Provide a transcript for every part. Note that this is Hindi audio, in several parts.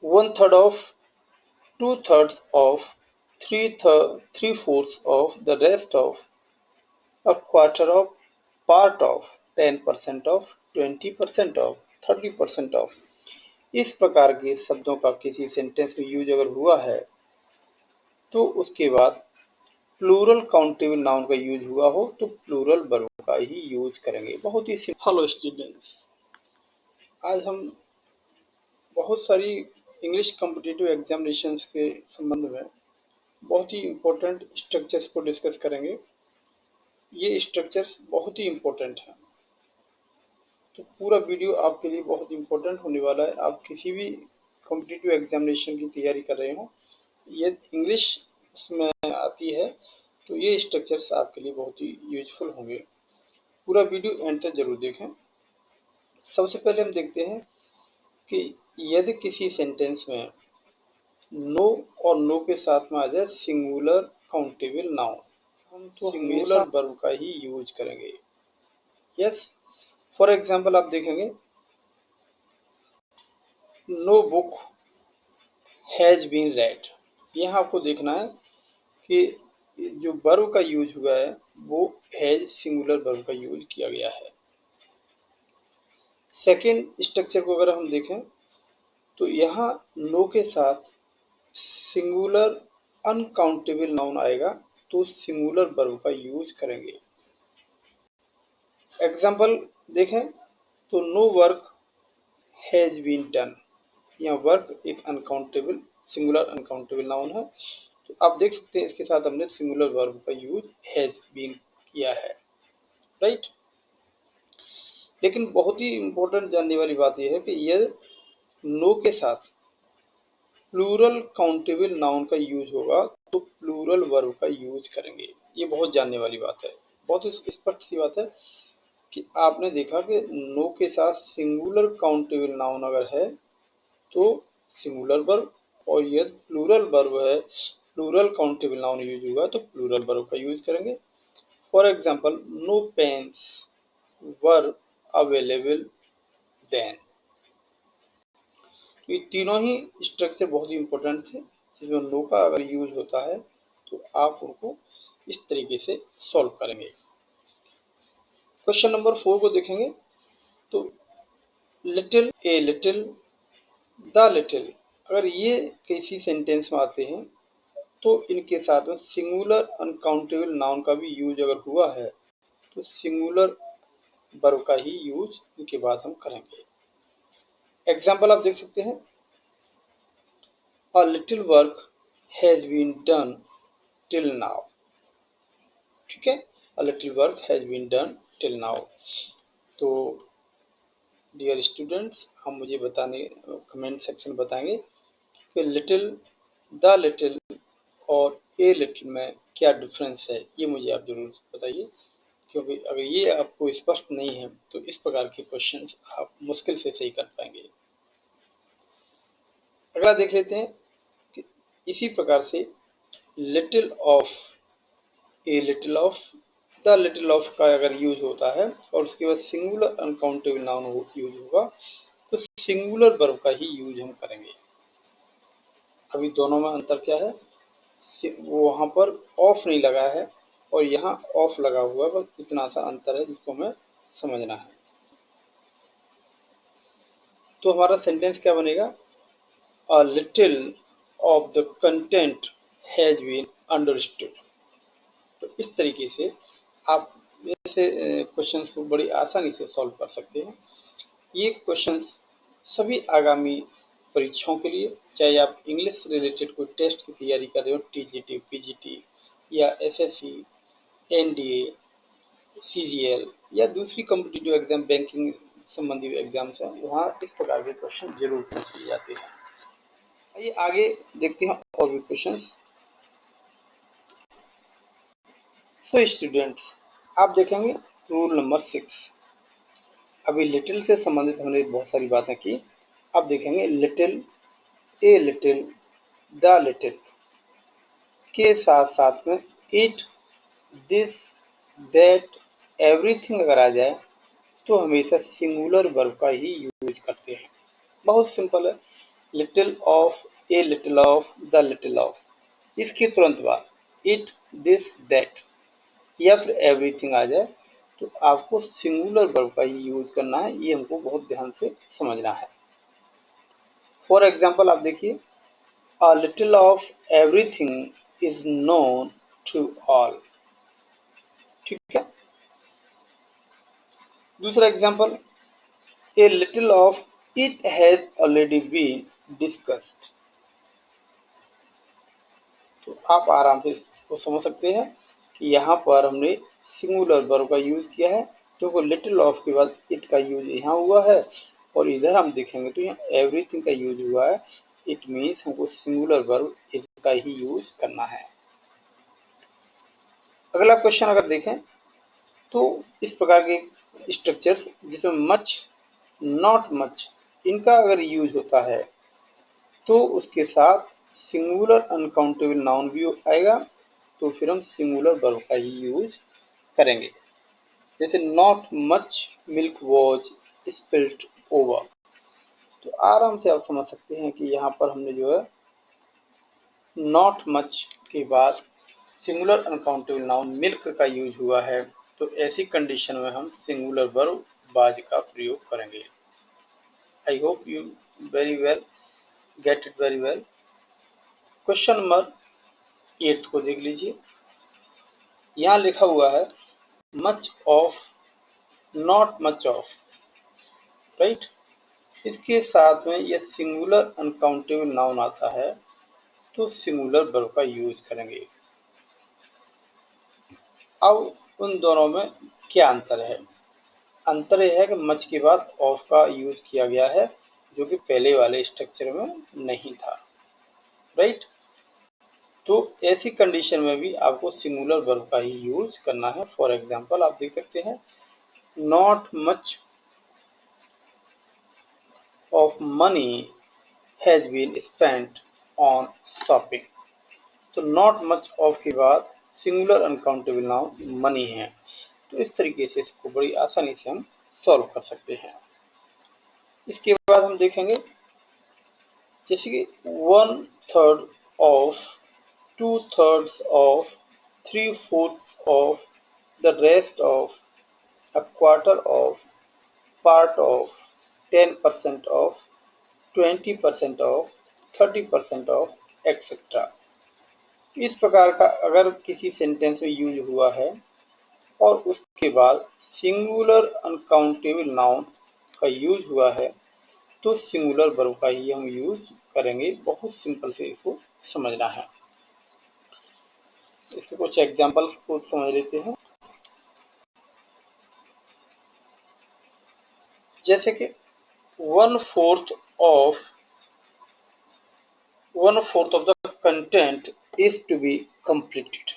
1/3 of, 2/3 of, 3/4 of, the rest of, a quarter of, part of, 10% of, 20% of, 30% of। इस प्रकार के शब्दों का किसी सेंटेंस में यूज अगर हुआ है तो उसके बाद प्लूरल काउंटेबल नाउन का यूज हुआ हो तो प्लूरल वर्ब का ही यूज करेंगे। बहुत ही सिंपल। हेलो स्टूडेंट्स, आज हम बहुत सारी इंग्लिश कॉम्पिटिटिव एग्जामिनेशंस के संबंध में बहुत ही इम्पोर्टेंट स्ट्रक्चर्स को डिस्कस करेंगे। ये स्ट्रक्चर्स बहुत ही इम्पोर्टेंट हैं, तो पूरा वीडियो आपके लिए बहुत इम्पोर्टेंट होने वाला है। आप किसी भी कॉम्पिटिटिव एग्जामिनेशन की तैयारी कर रहे हो, ये इंग्लिश में आती है, तो ये स्ट्रक्चर्स आपके लिए बहुत ही यूजफुल होंगे। पूरा वीडियो एंड तक जरूर देखें। सबसे पहले हम देखते हैं कि यदि किसी सेंटेंस में नो और नो के साथ में आ जाए सिंगुलर काउंटेबल नाउन, हम तो सिंगुलर वर्ब का ही यूज करेंगे। यस, फॉर एग्जाम्पल आप देखेंगे no book has been read. यहाँ आपको देखना है कि जो वर्ब का यूज हुआ है वो हैज सिंगुलर वर्ब का यूज किया गया है। सेकेंड स्ट्रक्चर को अगर हम देखें तो यहाँ नो के साथ सिंगुलर अनकाउंटेबल नाउन आएगा तो सिंगुलर वर्ब का यूज करेंगे। एग्जाम्पल देखें तो no work has been done. यहाँ वर्क एक अनकाउंटेबल सिंगुलर अनकाउंटेबल नाउन है, तो आप देख सकते हैं इसके साथ हमने सिंगुलर वर्ब का यूज हैज बीन किया है, राइट। लेकिन बहुत ही इंपॉर्टेंट जानने वाली बात यह है कि यह नो के साथ प्लूरल काउंटेबल नाउन का यूज होगा तो प्लूरल वर्ब का यूज करेंगे। ये बहुत जानने वाली बात है, बहुत स्पष्ट सी बात है कि आपने देखा कि नो के साथ सिंगुलर काउंटेबल नाउन अगर है तो सिंगुलर वर्ब, और यदि प्लूरल वर्ब है, प्लूरल काउंटेबल नाउन यूज हुआ तो प्लूरल वर्ब का यूज करेंगे। For example no pens were available then. ये तीनों ही स्ट्रक्चर बहुत ही इंपॉर्टेंट थे, जिसमें नो का अगर यूज होता है तो आप उनको इस तरीके से सॉल्व करेंगे। क्वेश्चन नंबर 4 को देखेंगे तो little, a little, the little, अगर ये किसी सेंटेंस में आते हैं तो इनके साथ में सिंगुलर अनकाउंटेबल नाउन का भी यूज अगर हुआ है तो सिंगुलर वर्ब का ही यूज इनके बाद हम करेंगे। एग्जाम्पल आप देख सकते हैं a little work has been done till now. ठीक है, a little work has been done till now. तो डियर स्टूडेंट्स, हम मुझे बताने कमेंट सेक्शन में बताएंगे कि लिटिल, द लिटिल और ए लिटिल में क्या डिफरेंस है, ये मुझे आप जरूर बताइए, क्योंकि अगर ये आपको स्पष्ट नहीं है तो इस प्रकार के क्वेश्चंस आप मुश्किल से सही कर पाएंगे। अगला देख लेते हैं कि इसी प्रकार से little of, A little of, the little of का अगर यूज होता है और उसके बाद सिंगुलर अनकाउंटेबल नाउन यूज होगा तो सिंगुलर वर्ब का ही यूज हम करेंगे। अभी दोनों में अंतर क्या है, वो वहाँ पर ऑफ नहीं लगा है और यहाँ ऑफ लगा हुआ है, बस इतना सा अंतर है जिसको हमें समझना है। तो हमारा सेंटेंस क्या बनेगा, a little of the content has been understood. तो इस तरीके से आप ऐसे क्वेश्चंस को बड़ी आसानी से सॉल्व कर सकते हैं। ये क्वेश्चंस सभी आगामी परीक्षाओं के लिए, चाहे आप इंग्लिश रिलेटेड कोई टेस्ट की तैयारी कर रहे हो, टीजीटी, पीजीटी या एसएससी, एनडीए, सीजीएल या दूसरी कॉम्पिटिटिव एग्जाम, बैंकिंग संबंधी एग्जाम्स हैं, वहाँ इस प्रकार के क्वेश्चन जरूर पूछ लिए जाते हैं। आइए आगे देखते हैं और भी क्वेश्चंस। सो स्टूडेंट्स, आप देखेंगे रूल नंबर 6। अभी लिटिल से संबंधित हमने बहुत सारी बातें की। अब देखेंगे little, a little, the little के साथ साथ में इट, दिस, दैट, एवरीथिंग अगर आ जाए तो हमेशा सिंगुलर वर्ब का ही यूज करते हैं। बहुत सिंपल है, little of, A little of, the little of. इसके तुरंत बाद इट, दिस, दैट या फिर एवरीथिंग आ जाए तो आपको सिंगुलर वर्ब का ही यूज करना है। ये हमको बहुत ध्यान से समझना है। फॉर एग्जाम्पल आप देखिए, a little of everything is known to all. ठीक है। दूसरा example, a little of it has already been discussed. तो आप आराम से इसको समझ सकते हैं कि यहाँ पर हमने सिंगुलर वर्ब का यूज किया है, क्योंकि लिटिल ऑफ के बाद इट का यूज यहाँ हुआ है और इधर हम देखेंगे तो यहाँ एवरीथिंग का यूज हुआ है। इट मीन्स हमको सिंगुलर वर्ब इसका ही यूज करना है। अगला क्वेश्चन अगर देखें तो इस प्रकार के स्ट्रक्चर्स जिसमें मच, नॉट मच, इनका अगर यूज होता है तो उसके साथ सिंगुलर अनकाउंटेबल नाउन भी आएगा, तो फिर हम सिंगुलर वर्ब का ही यूज करेंगे। जैसे not much milk was spilled over. तो आराम से आप समझ सकते हैं कि यहाँ पर हमने जो है नॉट मच के बाद सिंगुलर अनकाउंटेबल नाउन मिल्क का यूज हुआ है, तो ऐसी कंडीशन में हम सिंगुलर वर्ब वाज का प्रयोग करेंगे। आई hope you very well gate it very well. Question number 8 को देख लीजिए। यहाँ लिखा हुआ है much of, not much of, right. इसके साथ में यह सिंगुलर अनकाउंटेबल नाउन आता है तो सिंगुलर वर्ब का यूज करेंगे। अब उन दोनों में क्या अंतर है? अंतर यह है कि मच के बाद ऑफ का यूज किया गया है, जो कि पहले वाले स्ट्रक्चर में नहीं था, राइट। तो ऐसी कंडीशन में भी आपको सिंगुलर वर्ब का ही यूज करना है। फॉर एग्जांपल आप देख सकते हैं, not much of money has been spent on shopping. तो नॉट मच ऑफ के बाद सिंगुलर अनकाउंटेबल नाउन मनी है। तो इस तरीके से इसको बड़ी आसानी से हम सॉल्व कर सकते हैं। इसके बाद हम देखेंगे जैसे कि 1/3 of, 2/3 of, 3/4 of, the rest of, a quarter of, part of, 10% of, 20% of, 30% of, etc. इस प्रकार का अगर किसी सेंटेंस में यूज हुआ है और उसके बाद सिंगुलर अनकाउंटेबल नाउन का यूज हुआ है तो सिंगुलर वर्ब का ही हम यूज करेंगे। बहुत सिंपल से इसको समझना है। इसके कुछ एग्जांपल्स को समझ लेते हैं। जैसे कि 1/4 of, 1/4 of the content is to be completed.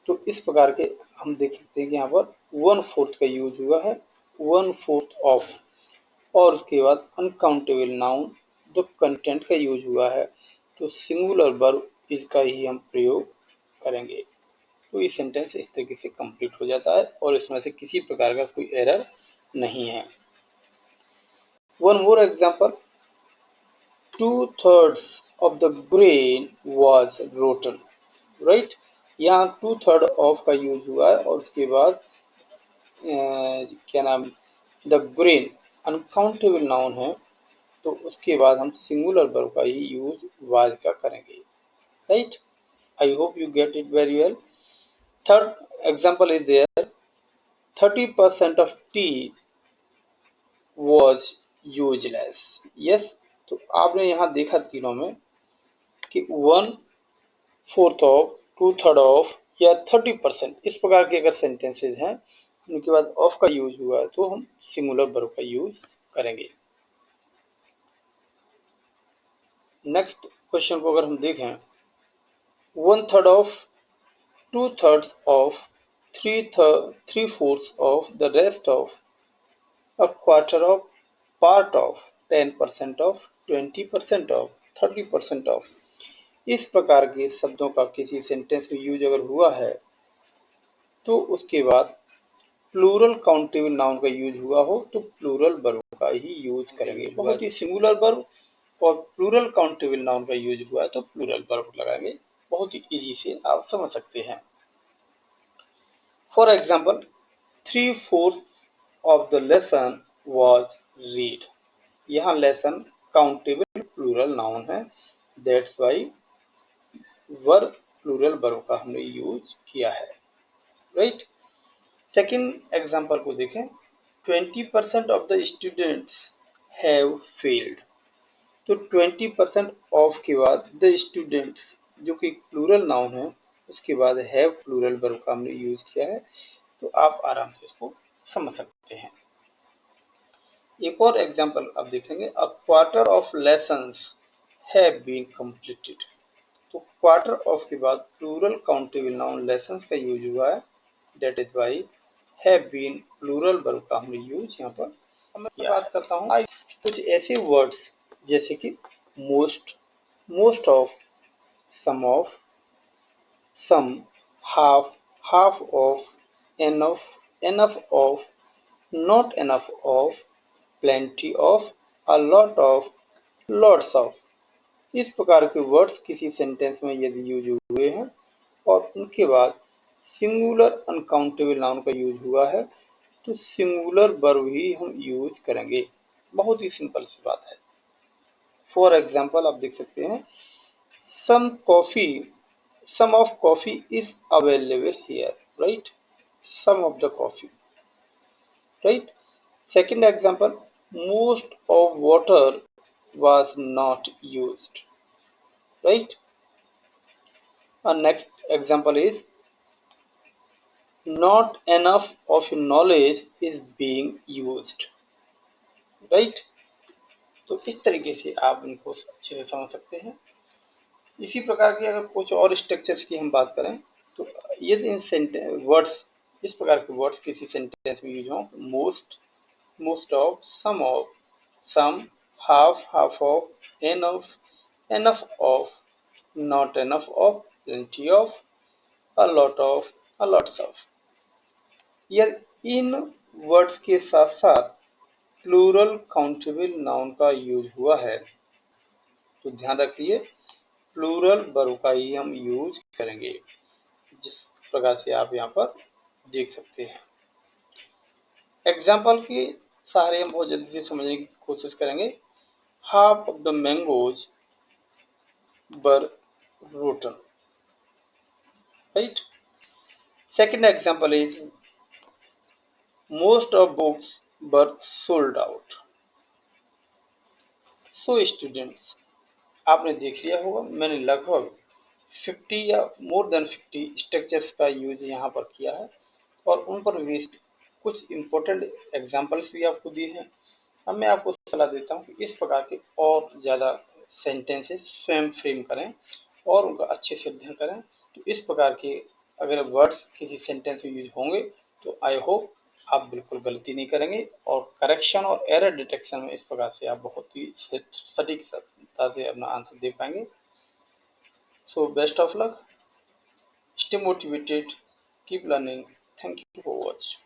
तो इस प्रकार के हम देख सकते हैं कि यहाँ पर 1/4 का यूज हुआ है, 1/4 ऑफ, और उसके बाद अनकाउंटेबल नाउन जो कंटेंट का यूज हुआ है तो सिंगुलर वर्ब इसका ही हम प्रयोग करेंगे। तो ये सेंटेंस इस तरीके से कंप्लीट हो जाता है और इसमें से किसी प्रकार का कोई एरर नहीं है। One more example, 2/3 of the grain was rotten, right. यहाँ 2/3 ऑफ का यूज हुआ है और उसके बाद क्या नाम, द ग्रेन अनकाउंटेबल नाउन है, तो उसके बाद हम सिंगुलर वर्ब का ही यूज वाज का करेंगे, right. I hope you get it very well. Third example is there, 30% of tea was useless। Yes, तो आपने यहाँ देखा तीनों में कि 1/4 ऑफ, 2/3 ऑफ या 30%, इस प्रकार के अगर सेंटेंसेज हैं उनके बाद ऑफ का यूज हुआ है तो हम सिंगुलर वर्ब का यूज करेंगे। नेक्स्ट क्वेश्चन को अगर हम देखें, 1/3 of, 2/3 of, 3/4 of, the rest of, a quarter of, part of, 10% of, 20% of, 30% of। इस प्रकार के शब्दों का किसी सेंटेंस में यूज अगर हुआ है तो उसके बाद प्लूरल काउंटेबल नाउन का यूज हुआ हो तो प्लूरल वर्ब का ही यूज करेंगे। बहुत ही सिंगुलर वर्ब और प्लूरल काउंटेबल नाउन का यूज हुआ है तो प्लूरल वर्ब लगाएंगे। बहुत ही इजी से आप समझ सकते हैं। For example, 3/4 of the lesson was read. यहाँ लेसन काउंटेबल प्लूरल नाउन है, that's why verb plural verb का हमने यूज किया है, राइट। सेकेंड एग्जाम्पल को देखें, 20% of the students have failed. तो 20% ऑफ के बाद द स्टूडेंट्स जो कि प्लूरल नाउन है उसके बाद हैव प्लूरल वर्ब का हमने यूज किया है, तो आप आराम से इसको समझ सकते हैं। एक और एग्जाम्पल आप देखेंगे, a quarter of lessons have been completed. तो क्वार्टर ऑफ के बाद प्लूरल काउंटेबल नाउन लेसन्स का यूज हुआ है, that is why have been plural verb का हमने यूज यहाँ पर। मैं बात करता हूँ कुछ ऐसे वर्ड्स जैसे कि most, most of, some of, some, half, half of, enough, enough of, not enough of, plenty of, a lot of, lots of. इस प्रकार के वर्ड्स किसी सेंटेंस में यदि यूज हुए हैं और उनके बाद सिंगुलर अनकाउंटेबल नाउन का यूज हुआ है तो सिंगुलर वर्ब ही हम यूज करेंगे। बहुत ही सिंपल सी बात है। फॉर एग्जाम्पल आप देख सकते हैं, some coffee, some of coffee is available here, right. Some of the coffee, right. Second example, most of water was not used, right. Next example is, not enough of knowledge is being used, right. तो इस तरीके से आप इनको अच्छे से समझ सकते हैं। इसी प्रकार की अगर कुछ और स्ट्रक्चर्स की हम बात करें तो ये इन वर्ड्स, इस प्रकार के वर्ड्स किसी सेंटेंस में यूज हो, most, most of, some of, some, half, half of, enough, enough of, not enough of, plenty of, a lot of, a lots of। यह इन वर्ड्स के साथ साथ प्लूरल काउंटेबल नाउन का यूज हुआ है तो ध्यान रखिए प्लूरल वर्ब का ही हम यूज करेंगे, जिस प्रकार से आप यहाँ पर देख सकते हैं। एग्जाम्पल के सहारे हम बहुत जल्दी से समझने की कोशिश करेंगे। Half of the mangoes were rotten, right. Second example is, most of books were sold out। So students, आपने देख लिया होगा मैंने लगभग 50 या मोर देन 50 स्ट्रक्चर्स का यूज यहाँ पर किया है और उन पर बेस्ड कुछ इम्पोर्टेंट एग्जांपल्स भी आपको दिए हैं। अब मैं आपको सलाह देता हूँ कि इस प्रकार के और ज़्यादा सेंटेंसेस स्वयं फ्रेम करें और उनका अच्छे से अध्ययन करें। तो इस प्रकार के अगर वर्ड्स किसी सेंटेंस में यूज होंगे तो आई होप आप बिल्कुल गलती नहीं करेंगे और करेक्शन और एरर डिटेक्शन में इस प्रकार से आप बहुत ही सटीकता से अपना आंसर दे पाएंगे। So best of luck, stay motivated, keep learning, thank you for watch.